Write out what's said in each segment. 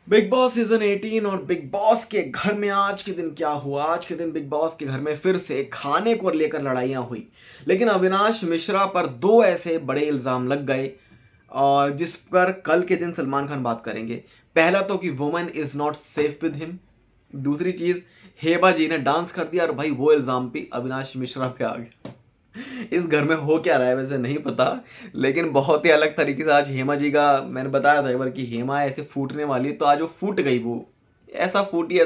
Big boss season 18 और big boss के घर में आज के दिन क्या हुआ। आज के दिन बिग बॉस के घर में फिर से खाने को लेकर लड़ाइयाँ हुई, लेकिन अविनाश मिश्रा पर दो ऐसे बड़े इल्ज़ाम लग गए और जिस पर कल के दिन सलमान खान बात करेंगे। पहला तो कि woman is not safe with him. दूसरी चीज़, हेबा जी ने डांस कर दिया और भाई वो इल्ज़ाम भी अविनाश मिश्रा पे आ गया। इस घर में हो क्या रहा है वैसे नहीं पता, लेकिन बहुत ही अलग तरीके से आज हेमा जी का मैंने बताया था एक बार कि हेमा ऐसे फूटने वाली है, तो आज वो फूट गई। वो ऐसा फूटी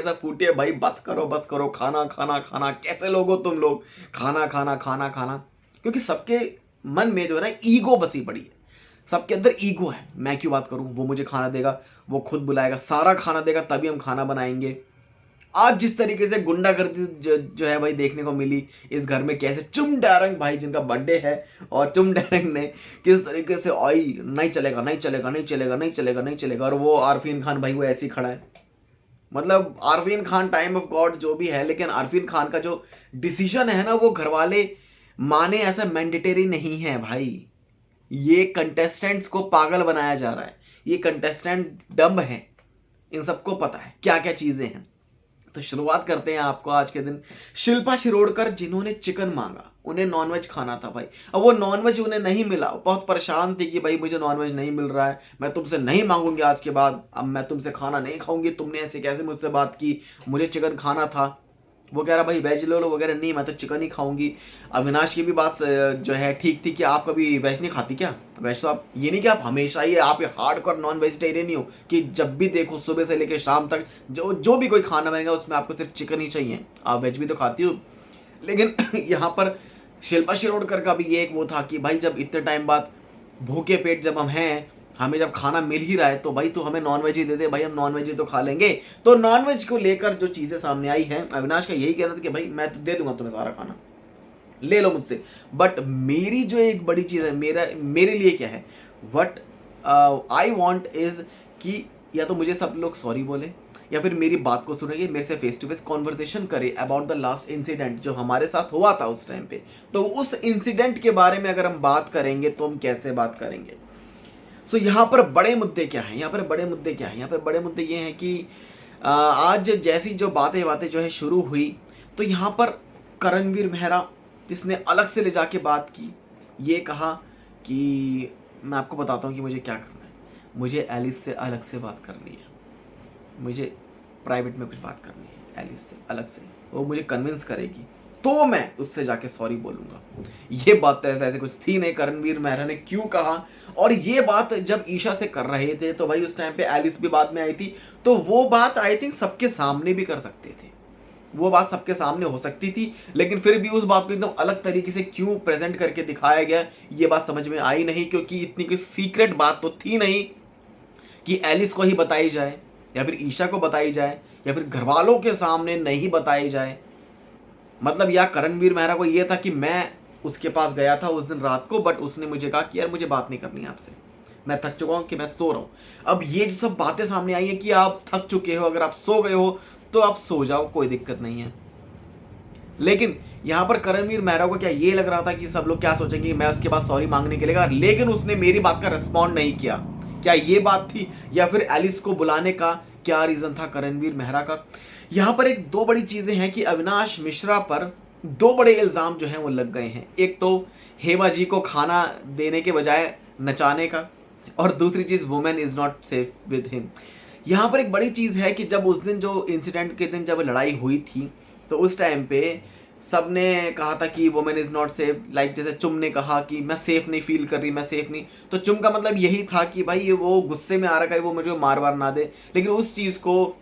है भाई, बस करो, खाना खाना खाना, कैसे लोग हो तुम लोग, खाना खाना खाना खाना। क्योंकि सबके मन में जो है ना ईगो बसी पड़ी है, सबके अंदर ईगो है। मैं क्यों बात करूं, वो मुझे खाना देगा, वो खुद बुलाएगा, सारा खाना देगा तभी हम खाना बनाएंगे। आज जिस तरीके से गुंडागर्दी जो है भाई देखने को मिली इस घर में, कैसे चुम डारंग भाई जिनका बर्थडे है और चुम डारंग ने किस तरीके से आई, नहीं चलेगा नहीं चलेगा नहीं चलेगा नहीं चलेगा नहीं चलेगा, और वो आरफीन खान भाई वो ऐसे ही खड़ा है। मतलब Arfeen Khan time of God जो भी है, लेकिन आरफीन खान का जो डिसीजन है ना वो घर वाले माने ऐसा मैंडेटरी नहीं है भाई। ये कंटेस्टेंट्स को पागल बनाया जा रहा है, ये कंटेस्टेंट डम्ब है, इन सबको पता है क्या क्या चीजें हैं। तो शुरुआत करते हैं आपको आज के दिन शिल्पा शिरोडकर, जिन्होंने चिकन मांगा, उन्हें नॉनवेज खाना था भाई। अब वो नॉनवेज उन्हें नहीं मिला, बहुत परेशान थी कि भाई मुझे नॉनवेज नहीं मिल रहा है, मैं तुमसे नहीं मांगूंगी आज के बाद, अब मैं तुमसे खाना नहीं खाऊंगी, तुमने ऐसे कैसे मुझसे बात की, मुझे चिकन खाना था। वो कह रहा भाई वेज ले लो वगैरह, नहीं मैं तो चिकन ही खाऊंगी। अविनाश की भी बात जो है ठीक थी कि आप कभी वेज नहीं खाती क्या। वैसे तो आप ये नहीं कि आप हमेशा ही आप हार्डकोर नॉन वेजिटेरियन ही हो कि जब भी देखो सुबह से लेकर शाम तक जो जो भी कोई खाना बनेगा उसमें आपको सिर्फ चिकन ही चाहिए, आप वेज भी तो खाती हो। लेकिन यहाँ पर शिल्पा शिरोडकर का भी ये एक वो था कि भाई जब इतने टाइम बाद भूखे पेट जब हम हैं, हमें जब खाना मिल ही रहा है तो भाई तू हमें नॉनवेज ही दे दे, भाई हम नॉनवेज ही तो खा लेंगे। तो नॉनवेज को लेकर जो चीज़ें सामने आई हैं, अविनाश का यही कहना था कि भाई मैं तो दे दूंगा तुम्हें सारा खाना, ले लो मुझसे। बट मेरी जो एक बड़ी चीज़ है, मेरे लिए क्या है, वट आई वॉन्ट इज कि या तो मुझे सब लोग सॉरी बोले या फिर मेरी बात को सुनेंगे, मेरे से फेस टू फेस कॉन्वर्सेशन करे अबाउट द लास्ट इंसिडेंट जो हमारे साथ हुआ था उस टाइम पे। तो उस इंसिडेंट के बारे में अगर हम बात करेंगे तो हम कैसे बात करेंगे। सो यहाँ पर बड़े मुद्दे क्या हैं, यहाँ पर बड़े मुद्दे क्या हैं, यहाँ पर बड़े मुद्दे ये हैं कि आज जैसी जो बातें बातें जो है शुरू हुई, तो यहाँ पर करणवीर मेहरा जिसने अलग से ले जाके बात की, ये कहा कि मैं आपको बताता हूँ कि मुझे क्या करना है, मुझे एलिस से अलग से बात करनी है, मुझे प्राइवेट में कुछ बात करनी है एलिस से अलग से, वो मुझे कन्विंस करेगी तो मैं उससे जाके सॉरी बोलूँगा। ये बात तो ऐसे कुछ थी नहीं, करणवीर मेहरा ने क्यों कहा। और ये बात जब ईशा से कर रहे थे तो भाई उस टाइम पे एलिस भी बाद में आई थी, तो वो बात आई थिंक सबके सामने भी कर सकते थे, वो बात सबके सामने हो सकती थी, लेकिन फिर भी उस बात को एकदम अलग तरीके से क्यों प्रेजेंट करके दिखाया गया ये बात समझ में आई नहीं, क्योंकि इतनी कोई सीक्रेट बात तो थी नहीं कि एलिस को ही बताई जाए या फिर ईशा को बताई जाए या फिर घर वालों के सामने नहीं बताई जाए। मतलब या करणवीर मेहरा को ये था कि मैं उसके पास गया था उस दिन रात को, बट उसने मुझे कहा कि यार मुझे बात नहीं करनी है आपसे, मैं थक चुका हूँ कि मैं सो रहा हूँ। अब ये जो सब बातें सामने आई है कि आप थक चुके हो, अगर आप सो गए हो तो आप सो जाओ, कोई दिक्कत नहीं है। लेकिन यहाँ पर करणवीर मेहरा को क्या ये लग रहा था कि सब लोग क्या सोचेंगे कि मैं उसके पास सॉरी मांगने के लिए गया, लेकिन उसने मेरी बात का रिस्पॉन्ड नहीं किया, क्या ये बात थी, या फिर एलिस को बुलाने का क्या रीजन था करणवीर मेहरा का। यहाँ पर एक दो बड़ी चीजें हैं कि अविनाश मिश्रा पर दो बड़े इल्जाम जो हैं वो लग गए हैं। एक तो हेमा जी को खाना देने के बजाय नचाने का, और दूसरी चीज women is not safe with him. यहाँ पर एक बड़ी चीज है कि जब उस दिन जो इंसिडेंट के दिन जब लड़ाई हुई थी तो उस टाइम पे सबने कहा था कि women is not safe, like जैसे चुम ने कहा कि मैं सेफ नहीं फील कर रही, मैं सेफ नहीं, तो चुम का मतलब यही था कि भाई ये वो गुस्से में आ रखा है, वो मुझे मार वार ना दे। लेकिन उस चीज़ को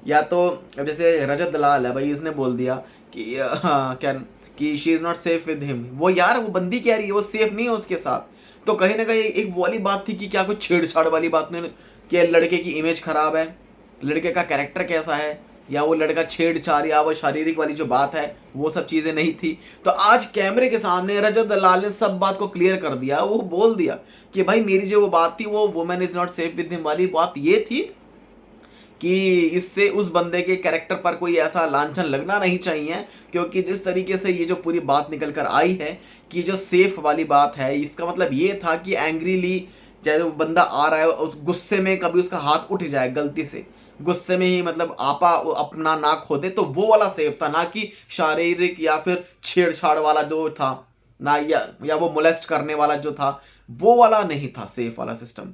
या तो अब जैसे रजत दलाल है भाई, इसने बोल दिया कि हाँ क्या कि she is not safe with him, वो यार वो बंदी कह रही है वो सेफ नहीं है उसके साथ। तो कहीं ना कहीं एक वो वाली बात थी कि क्या कुछ छेड़छाड़ वाली बात नहीं, कि लड़के की इमेज खराब है, लड़के का कैरेक्टर कैसा है, या वो लड़का छेड़छाड़ या वो शारीरिक वाली जो बात है वो सब चीज़ें नहीं थी। तो आज कैमरे के सामने रजत दलाल ने सब बात को क्लियर कर दिया, वो बोल दिया कि भाई मेरी जो वो बात थी वो women is not safe with him वाली बात ये थी कि इससे उस बंदे के कैरेक्टर पर कोई ऐसा लांछन लगना नहीं चाहिए, क्योंकि जिस तरीके से ये जो पूरी बात निकल कर आई है कि जो सेफ वाली बात है, इसका मतलब ये था कि एंग्रीली चाहे वो बंदा आ रहा है उस गुस्से में कभी उसका हाथ उठ जाए गलती से, गुस्से में ही मतलब आपा अपना नाक खोदे, तो वो वाला सेफ था, ना कि शारीरिक या फिर छेड़छाड़ वाला जो था ना, या वो मोलेस्ट करने वाला जो था, वो वाला नहीं था सेफ वाला सिस्टम।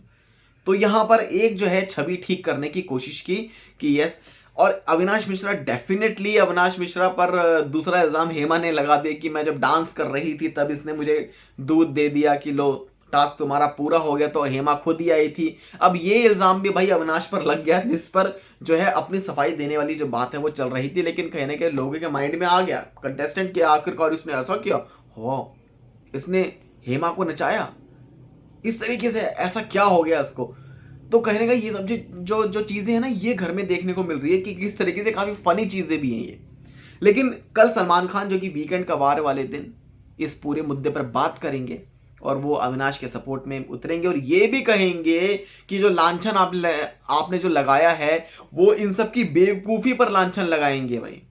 तो यहां पर एक जो है छवि ठीक करने की कोशिश की कि यस। और अविनाश मिश्रा डेफिनेटली, अविनाश मिश्रा पर दूसरा इल्जाम हेमा ने लगा दिया कि मैं जब डांस कर रही थी तब इसने मुझे दूध दे दिया कि लो टास्क तुम्हारा पूरा हो गया, तो हेमा खुद ही आई थी। अब ये इल्जाम भी भाई अविनाश पर लग गया, जिस पर जो है अपनी सफाई देने वाली जो बात है वो चल रही थी, लेकिन कहीं ना कहीं लोगों के माइंड में आ गया कंटेस्टेंट के आखिरकार इसने ऐसा किया हो, इसने हेमा को नचाया इस तरीके से, ऐसा क्या हो गया इसको। तो कहीं ना कहीं ये सब जो जो चीजें हैं ना, ये घर में देखने को मिल रही है कि किस तरीके से काफी फनी चीजें भी हैं ये। लेकिन कल सलमान खान जो कि वीकेंड का वार वाले दिन इस पूरे मुद्दे पर बात करेंगे और वो अविनाश के सपोर्ट में उतरेंगे और ये भी कहेंगे कि जो लांछन आपने जो लगाया है वो इन सब की बेवकूफी पर लांछन लगाएंगे भाई,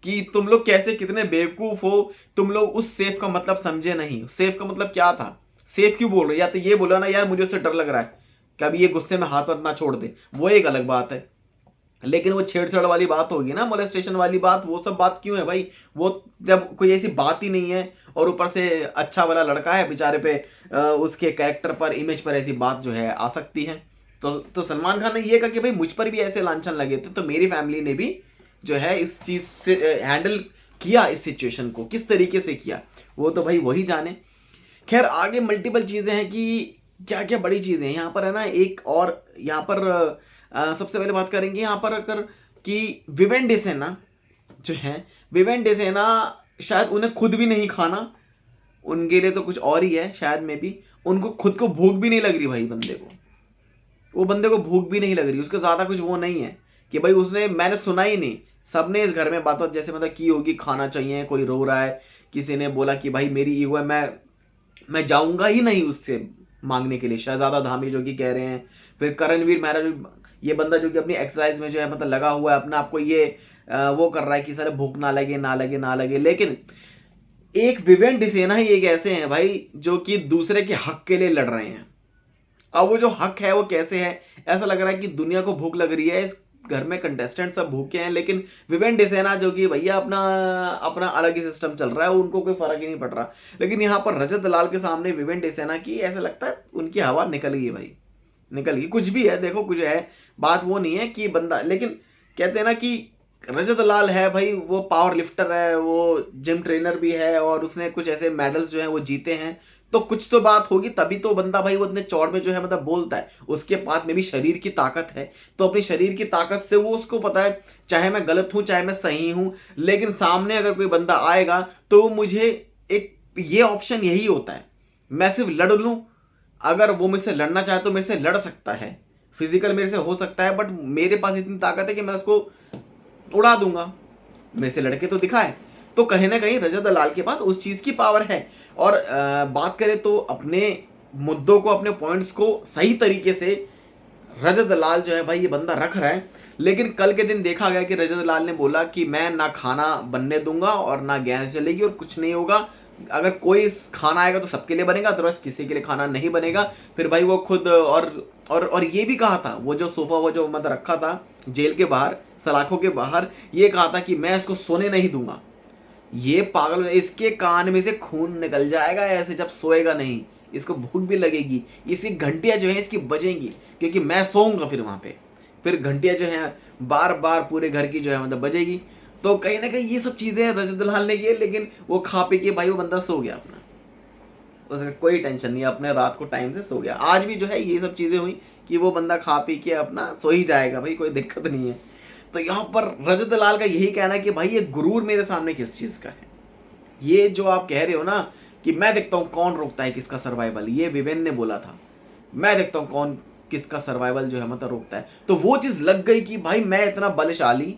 कि तुम लोग कैसे कितने बेवकूफ हो, तुम लोग उस सेफ का मतलब समझे नहीं। सेफ का मतलब क्या था, सेफ क्यों बोल रहे, या तो ये बोला ना यार मुझे उससे डर लग रहा है कभी ये गुस्से में हाथ वाथ ना छोड़ दे, वो एक अलग बात है। लेकिन वो छेड़छाड़ वाली बात होगी ना, मोलेस्टेशन वाली बात, वो सब बात क्यों है भाई, वो जब कोई ऐसी बात ही नहीं है और ऊपर से अच्छा वाला लड़का है बेचारे पे, उसके कैरेक्टर पर इमेज पर ऐसी बात जो है आ सकती है। तो सलमान खान ने ये कहा कि भाई मुझ पर भी ऐसे लांछन लगे थे, तो मेरी फैमिली ने भी जो है इस चीज से हैंडल किया, इस सिचुएशन को किस तरीके से किया वो तो भाई वही जाने। खैर आगे मल्टीपल चीजें हैं कि क्या क्या बड़ी चीजें हैं यहाँ पर है ना। एक और यहाँ पर सबसे पहले बात करेंगे यहाँ पर अगर कि विवेन डेसेना जो है, विवेन डेसेना शायद उन्हें खुद भी नहीं खाना, उनके लिए तो कुछ और ही है शायद में भी, उनको खुद को भूख भी नहीं लग रही भाई, बंदे को, वो बंदे को भूख भी नहीं लग रही, उसका ज्यादा कुछ वो नहीं है कि भाई उसने, मैंने सुना ही नहीं, सबने इस घर में बात जैसे मतलब की होगी खाना चाहिए, कोई रो रहा है, किसी ने बोला कि भाई मेरी ईगो है, मैं जाऊंगा ही नहीं उससे मांगने के लिए, शहजादा धामी जो कि कह रहे हैं, फिर करणवीर मेहरा जो, ये बंदा जो कि अपनी एक्सरसाइज में जो है मतलब लगा हुआ है, अपने आप को ये वो कर रहा है कि सर भूख ना लगे ना लगे ना लगे। लेकिन एक विवेन डिसेना ही एक ऐसे हैं भाई जो कि दूसरे के हक के लिए लड़ रहे हैं। अब वो जो हक है वो कैसे है, ऐसा लग रहा है कि दुनिया को भूख लग रही है, इस घर में कंटेस्टेंट सब भूखे हैं, लेकिन विवेन डिसेना जो कि भैया अपना अपना अलग ही सिस्टम चल रहा है, उनको कोई फर्क ही नहीं पड़ रहा। लेकिन यहाँ पर रजत दलाल के सामने विवेन डिसेना की ऐसा लगता है उनकी हवा निकल गई भाई, निकल गई। कुछ भी है देखो, कुछ है, बात वो नहीं है कि बंदा, लेकिन कहते हैं ना कि रजत दलाल है भाई, वो पावर लिफ्टर है, वो जिम ट्रेनर भी है और उसने कुछ ऐसे मेडल्स जो है वो जीते हैं, तो कुछ तो बात होगी तभी तो बंदा भाई वो इतने चौड़ में जो है मतलब बोलता है। उसके पास में भी शरीर की ताकत है, तो अपनी शरीर की ताकत से वो उसको पता है चाहे मैं गलत हूं चाहे मैं सही हूं, लेकिन सामने अगर कोई बंदा आएगा तो मुझे एक ये ऑप्शन यही होता है, मैं सिर्फ लड़ लूं, अगर वो मुझसे लड़ना चाहे तो मेरे से लड़ सकता है, फिजिकल मेरे से हो सकता है, बट मेरे पास इतनी ताकत है कि मैं उसको उड़ा दूंगा, मेरे से लड़के तो दिखाए। तो कहीं ना कहीं रजत दलाल के पास उस चीज की पावर है। और बात करें तो अपने मुद्दों को, अपने पॉइंट्स को सही तरीके से रजत दलाल जो है भाई ये बंदा रख रहा है। लेकिन कल के दिन देखा गया कि रजत दलाल ने बोला कि मैं ना खाना बनने दूंगा और ना गैस जलेगी और कुछ नहीं होगा, अगर कोई खाना आएगा तो सबके लिए बनेगा, अदरवाइज किसी के लिए खाना नहीं बनेगा। फिर भाई वो खुद और ये भी कहा था, वो जो सोफा वो जो मतलब रखा था जेल के बाहर सलाखों के बाहर, ये कहा था कि मैं इसको सोने नहीं दूंगा। ये पागल, इसके कान में से खून निकल जाएगा ऐसे जब सोएगा नहीं, इसको भूख भी लगेगी, इसी घंटियां जो है इसकी बजेंगी, क्योंकि मैं सोऊंगा फिर वहां पे, फिर घंटियां जो है बार बार पूरे घर की जो है मतलब बजेगी। तो कहीं ना कहीं ये सब चीजें रजत दलाल ने की, लेकिन वो खा पी के भाई वो बंदा सो गया अपना, उसका कोई टेंशन नहीं, अपने रात को टाइम से सो गया। आज भी जो है ये सब चीजें हुई कि वो बंदा खा पी के अपना सो ही जाएगा भाई, कोई दिक्कत नहीं है। तो यहाँ पर रजत दलाल का यही कहना है कि भाई ये गुरूर मेरे सामने किस चीज का है, ये जो आप कह रहे हो ना कि मैं देखता हूँ कौन रोकता है किसका सर्वाइवल, ये विवेन ने बोला था, मैं देखता हूँ कौन किसका सर्वाइवल जो है मतलब रोकता है। तो वो चीज लग गई कि भाई मैं इतना बलशाली,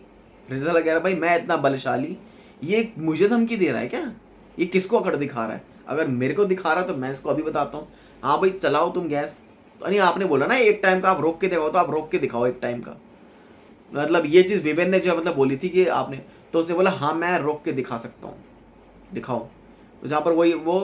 रजत दलाल कह रहा है भाई मैं इतना बलशाली, ये मुझे धमकी दे रहा है क्या, ये किसको अकड़ दिखा रहा है, अगर मेरे को दिखा रहा है तो मैं इसको अभी बताता हूँ। हाँ भाई चलाओ तुम गैस, नहीं आपने बोला ना एक टाइम का आप रोक के दिखाओ, तो आप रोक के दिखाओ एक टाइम का, मतलब ये चीज विवेन ने जो है मतलब बोली थी कि आपने, तो उसने बोला हाँ मैं रोक के दिखा सकता हूँ, दिखाओ। तो जहाँ पर वही वो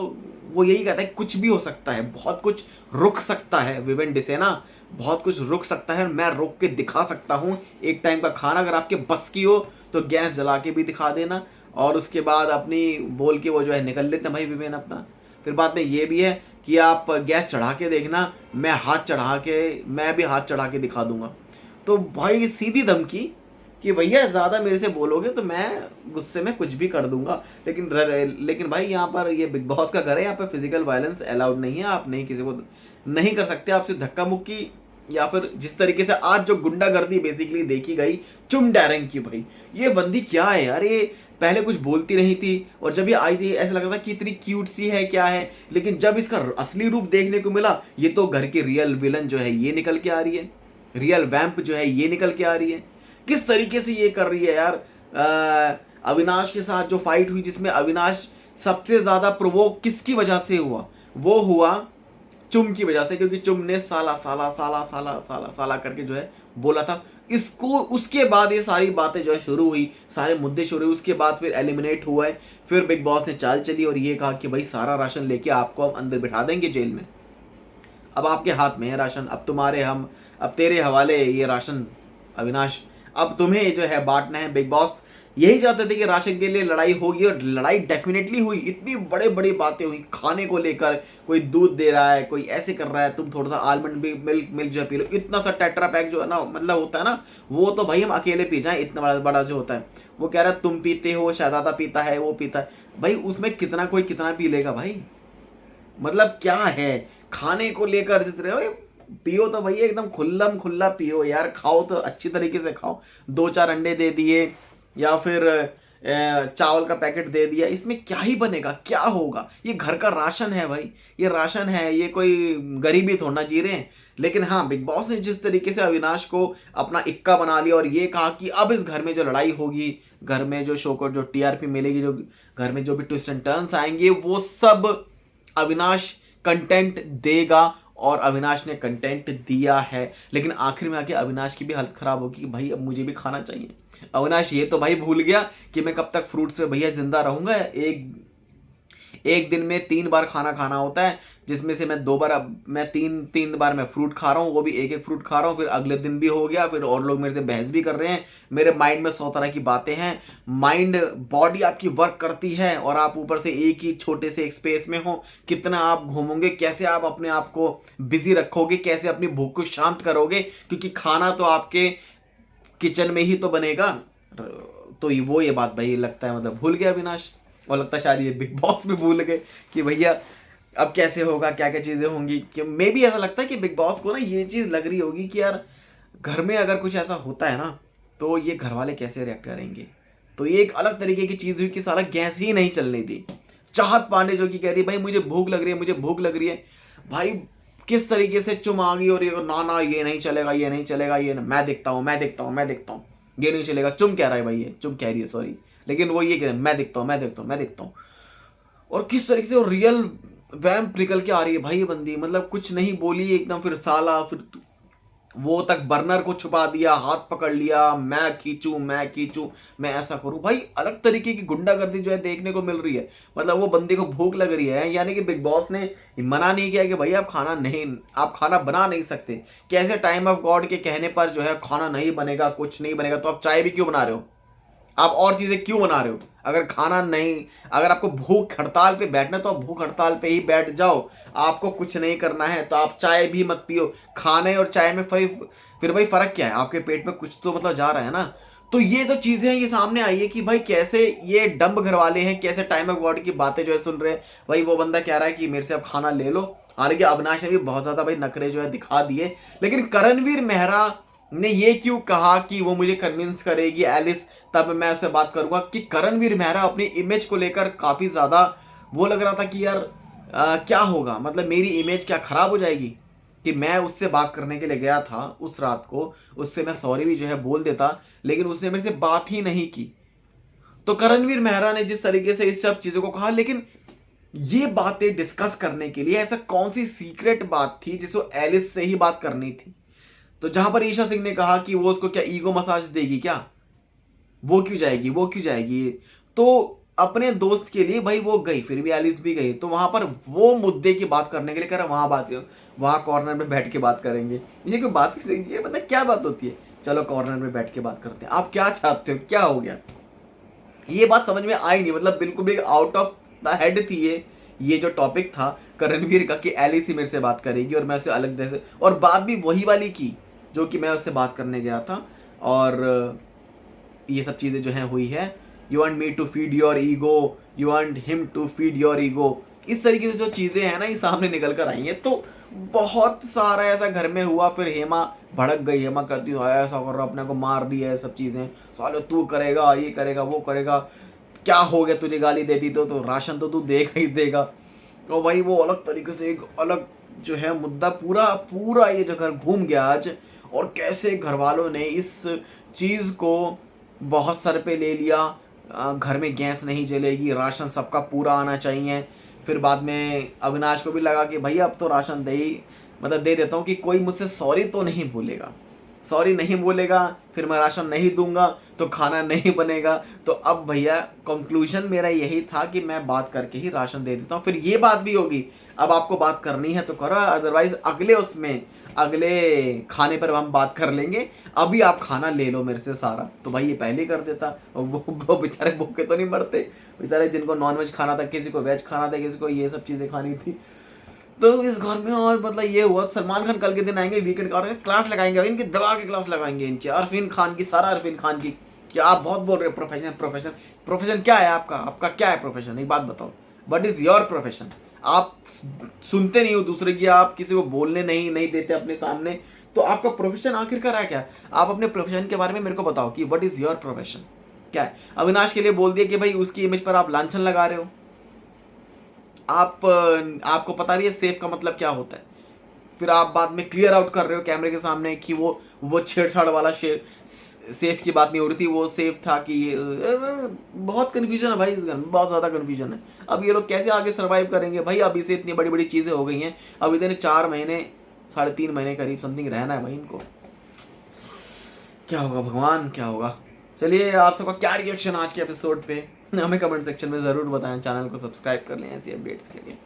वो यही कहता है कुछ भी हो सकता है, बहुत कुछ रुक सकता है विवेन से ना, बहुत कुछ रुक सकता है, मैं रोक के दिखा सकता हूँ। एक टाइम का खाना अगर आपके बस की हो तो गैस जला के भी दिखा देना, और उसके बाद अपनी बोल के वो जो है निकल लेते हैं भाई विवेन अपना। फिर बाद में ये भी है कि आप गैस चढ़ा के देखना, मैं भी हाथ चढ़ा के दिखा दूंगा। तो भाई सीधी धमकी कि भैया ज़्यादा मेरे से बोलोगे तो मैं गुस्से में कुछ भी कर दूंगा। लेकिन भाई यहाँ पर ये बिग बॉस का घर है, यहाँ पर फिजिकल वायलेंस अलाउड नहीं है, आप नहीं किसी को नहीं कर सकते, आपसे धक्का मुक्की या फिर जिस तरीके से आज जो गुंडागर्दी बेसिकली देखी गई चुम डैरेंग की, भाई ये बंदी क्या है यार, ये पहले कुछ बोलती नहीं थी और जब ये आई थी ऐसा लगा था कि इतनी क्यूट सी है क्या है, लेकिन जब इसका असली रूप देखने को मिला, ये तो घर की रियल विलन जो है ये निकल के आ रही है, रियल वैम्प जो है ये निकल के आ रही है। किस तरीके से ये कर रही है यार। अविनाश के साथ जो फाइट हुई जिसमें अविनाश सबसे ज्यादा प्रोवोक किसकी वजह से हुआ, वो हुआ चुम की वजह से, क्योंकि चुम ने साला साला साला साला साला साला करके जो है बोला था इसको। उसके बाद ये सारी बातें जो है शुरू हुई, सारे मुद्दे शुरू हुए, उसके बाद फिर एलिमिनेट हुआ है। फिर बिग बॉस ने चाल चली और ये कहा कि भाई सारा राशन लेके आपको हम अंदर बिठा देंगे जेल में, अब आपके हाथ में है राशन, अब तेरे हवाले ये राशन अविनाश, अब तुम्हें जो है बांटना है। बिग बॉस यही चाहते थे कि राशन के लिए लड़ाई होगी और लड़ाई डेफिनेटली हुई, इतनी बड़े बड़ी बातें हुई खाने को लेकर, कोई दूध दे रहा है, कोई ऐसे कर रहा है, तुम थोड़ा सा आलमंड भी मिल्क जो है पी लो, इतना सा टेट्रा पैक जो है ना, मतलब होता है ना, वो तो भाई हम अकेले पी जाए, इतना बड़ा बड़ा जो होता है, वो कह रहा है तुम पीते हो, शहजादा पीता है, वो पीता है, भाई उसमें कितना कोई कितना पी लेगा भाई, मतलब क्या है खाने को लेकर जिस तरह पियो तो भैया एकदम खुल्लम खुल्ला पियो यार, खाओ तो अच्छी तरीके से खाओ, 2-4 अंडे दे दिए या फिर चावल का पैकेट दे दिया, इसमें क्या ही बनेगा, क्या होगा, ये घर का राशन है भाई, ये राशन है, ये कोई गरीबी थोड़ा ना जी रहे हैं। लेकिन हाँ, बिग बॉस ने जिस तरीके से अविनाश को अपना इक्का बना लिया और ये कहा कि अब इस घर में जो लड़ाई होगी, घर में जो शो को जो टीआरपी मिलेगी, जो घर में जो भी ट्विस्ट एंड टर्न्स आएंगे, वो सब अविनाश कंटेंट देगा और अविनाश ने कंटेंट दिया है। लेकिन आखिर में आके अविनाश की भी हालत खराब होगी कि भाई अब मुझे भी खाना चाहिए। अविनाश ये तो भाई भूल गया कि मैं कब तक फ्रूट्स पे भैया जिंदा रहूंगा। एक दिन में 3 बार खाना खाना होता है, जिसमें से मैं तीन बार मैं फ्रूट खा रहा हूँ, वो भी एक एक फ्रूट खा रहा हूँ, फिर अगले दिन भी हो गया, फिर और लोग मेरे से बहस भी कर रहे हैं, मेरे माइंड में 100 तरह की बातें हैं। माइंड बॉडी आपकी वर्क करती है और आप ऊपर से एक ही छोटे से एक स्पेस में हो, कितना आप घूमोगे, कैसे आप अपने आप को बिजी रखोगे, कैसे अपनी भूख को शांत करोगे, क्योंकि खाना तो आपके किचन में ही तो बनेगा। तो वो ये बात भाई लगता है मतलब भूल गया अविनाश, और लगता है शायद ये बिग बॉस भी भूल गए कि भैया अब कैसे होगा, क्या क्या चीज़ें होंगी। कि मे भी ऐसा लगता है कि बिग बॉस को ना ये चीज़ लग रही होगी कि यार घर में अगर कुछ ऐसा होता है ना तो ये घर वाले कैसे रिएक्ट करेंगे। तो ये एक अलग तरीके की चीज़ हुई कि साला गैस ही नहीं चलनी थी। चाहत पांडे जो कि कह रही भाई मुझे भूख लग रही है, मुझे भूख लग रही है, भाई किस तरीके से चुम आ गई और ये ना ये नहीं चलेगा, ये नहीं चलेगा, ये मैं देखता हूँ, ये नहीं चलेगा। चुम कह रहा है भाई, ये चुम कह रही है सॉरी, लेकिन वो ये कह रहा है मैं देखता हूँ। और किस तरीके से वो रियल वैम्प निकल के आ रही है भाई ये बंदी, मतलब कुछ नहीं बोली एकदम, फिर साला फिर वो तक बर्नर को छुपा दिया, हाथ पकड़ लिया, मैं खींचूं, मैं ऐसा करूं। भाई अलग तरीके की गुंडागर्दी जो है देखने को मिल रही है। मतलब वो बंदे को भूख लग रही है, यानी कि बिग बॉस ने मना नहीं किया कि भाई आप खाना बना नहीं सकते। कैसे टाइम ऑफ गॉड के कहने पर जो है खाना नहीं बनेगा, कुछ नहीं बनेगा, तो आप चाय भी क्यों बना रहे हो, आप और चीजें क्यों बना रहे हो। अगर आपको भूख हड़ताल पे बैठना है तो आप भूख हड़ताल पे ही बैठ जाओ, आपको कुछ नहीं करना है तो आप चाय भी मत पियो। खाने और चाय में फिर भाई फर्क क्या है, आपके पेट में कुछ तो मतलब जा रहा है ना। तो ये तो चीजें ये सामने आई है कि भाई कैसे ये डम्ब घर वाले हैं, कैसे टाइम ऑफ गॉड की बातें जो है सुन रहे हैं। भाई वो बंदा कह रहा है कि मेरे से अब खाना ले लो। हालांकि अविनाश ने भी बहुत ज्यादा भाई नखरे जो है दिखा दिए, लेकिन करणवीर मेहरा ने ये क्यों कहा कि वो मुझे कन्विंस करेगी एलिस, तब मैं उससे बात करूंगा। कि करणवीर मेहरा अपनी इमेज को लेकर काफी ज्यादा वो लग रहा था कि यार क्या होगा, मतलब मेरी इमेज क्या खराब हो जाएगी कि मैं उससे बात करने के लिए गया था उस रात को, उससे मैं सॉरी भी जो है बोल देता, लेकिन उसने मेरे से बात ही नहीं की। तो करणवीर मेहरा ने जिस तरीके से इस सब चीजों को कहा, लेकिन ये बातें डिस्कस करने के लिए ऐसा कौन सी सीक्रेट बात थी जिसको एलिस से ही बात करनी थी। तो जहां पर ईशा सिंह ने कहा कि वो उसको क्या ईगो मसाज देगी क्या, वो क्यों जाएगी। तो अपने दोस्त के लिए भाई वो गई, फिर भी एलिस भी गई, तो वहां पर वो मुद्दे की बात करने के लिए कह रहा वहां बात, वहां कॉर्नर में बैठ के बात करेंगे। ये कोई बात किसी, ये मतलब क्या बात होती है? चलो कॉर्नर में बैठ के बात करते हैं। आप क्या चाहते हो, क्या हो गया? ये बात समझ में आई नहीं, मतलब बिल्कुल भी आउट ऑफ द हेड थी ये जो टॉपिक था करणवीर का कि एलिस ही मेरे से बात करेगी और मैं उसे अलग जैसे, और बात भी वही वाली की जो कि मैं उससे बात करने गया था। और ये सब चीज़ें जो हैं हुई है। You want me to feed your ego, you want him to feed your ego, इस तरीके से जो चीज़ें हैं ना ये सामने निकल कर आई हैं। तो बहुत सारा ऐसा घर में हुआ। फिर हेमा भड़क गई, हेमा कहती है ऐसा कर रहा, अपने को मार दिया है, सब चीज़ें साले तू करेगा, ये करेगा, वो करेगा, क्या हो गया तुझे गाली देती तो राशन तो तू देगा ही देगा। तो भाई वो अलग तरीके से एक अलग जो है मुद्दा पूरा पूरा ये जो घर घूम गया आज, और कैसे घर वालों ने इस चीज़ को बहुत सर पे ले लिया। घर में गैस नहीं जलेगी, राशन सबका पूरा आना चाहिए। फिर बाद में अविनाश को भी लगा कि भैया अब तो राशन दे ही, मतलब दे देता हूँ कि कोई मुझसे सॉरी तो नहीं बोलेगा, सॉरी नहीं बोलेगा, फिर मैं राशन नहीं दूंगा तो खाना नहीं बनेगा। तो अब भैया कंक्लूजन मेरा यही था कि मैं बात करके ही राशन दे देता हूँ। फिर ये बात भी होगी, अब आपको बात करनी है तो करो, अदरवाइज अगले उसमें अगले खाने पर हम बात कर लेंगे, अभी आप खाना ले लो मेरे से सारा। तो भाई ये पहले ही कर देता, और वो बेचारे भूखे तो नहीं मरते, बेचारे जिनको नॉनवेज खाना था, किसी को वेज खाना था, किसी को ये सब चीज़ें खानी थी। तो इस घर में और मतलब ये हुआ। सलमान खान कल के दिन आएंगे, वीकेंड का क्लास लगाएंगे, इनकी दबा के क्लास लगाएंगे इनकी, अरफीन खान की, सारा अरफीन खान की। क्या आप बहुत बोल रहे हो प्रोफेशन प्रोफेशन प्रोफेशन, क्या है आपका? आपका क्या है प्रोफेशन? एक बात बताओ, व्हाट इज योर प्रोफेशन? आप सुनते नहीं हो दूसरे की, आप किसी को बोलने नहीं देते अपने सामने, तो आपका प्रोफेशन आखिरकार है क्या? आप अपने प्रोफेशन के बारे में मेरे को बताओ कि व्हाट इज योर प्रोफेशन क्या है। अविनाश के लिए बोल दिया कि भाई उसकी इमेज पर आप लांछन लगा रहे हो। आपको पता भी है सेफ का मतलब क्या होता है। फिर आप बाद में क्लियर आउट कर रहे हो कैमरे के सामने कि वो छेड़छाड़ वाला सेफ की बात नहीं हो रही थी, वो सेफ था कि ये बहुत कन्फ्यूजन है भाई इस घर में, बहुत ज़्यादा कन्फ्यूजन है। अब ये लोग कैसे आगे सर्वाइव करेंगे भाई? अभी से इतनी बड़ी बड़ी चीज़ें हो गई हैं, अब इतने 4 महीने 3.5 महीने करीब समथिंग रहना है भाई इनको। क्या होगा भगवान, क्या होगा? चलिए आप सबका क्या रिएक्शन आज के एपिसोड पे हमें कमेंट सेक्शन में ज़रूर बताएं। चैनल को सब्सक्राइब कर लें ऐसी अपडेट्स के लिए।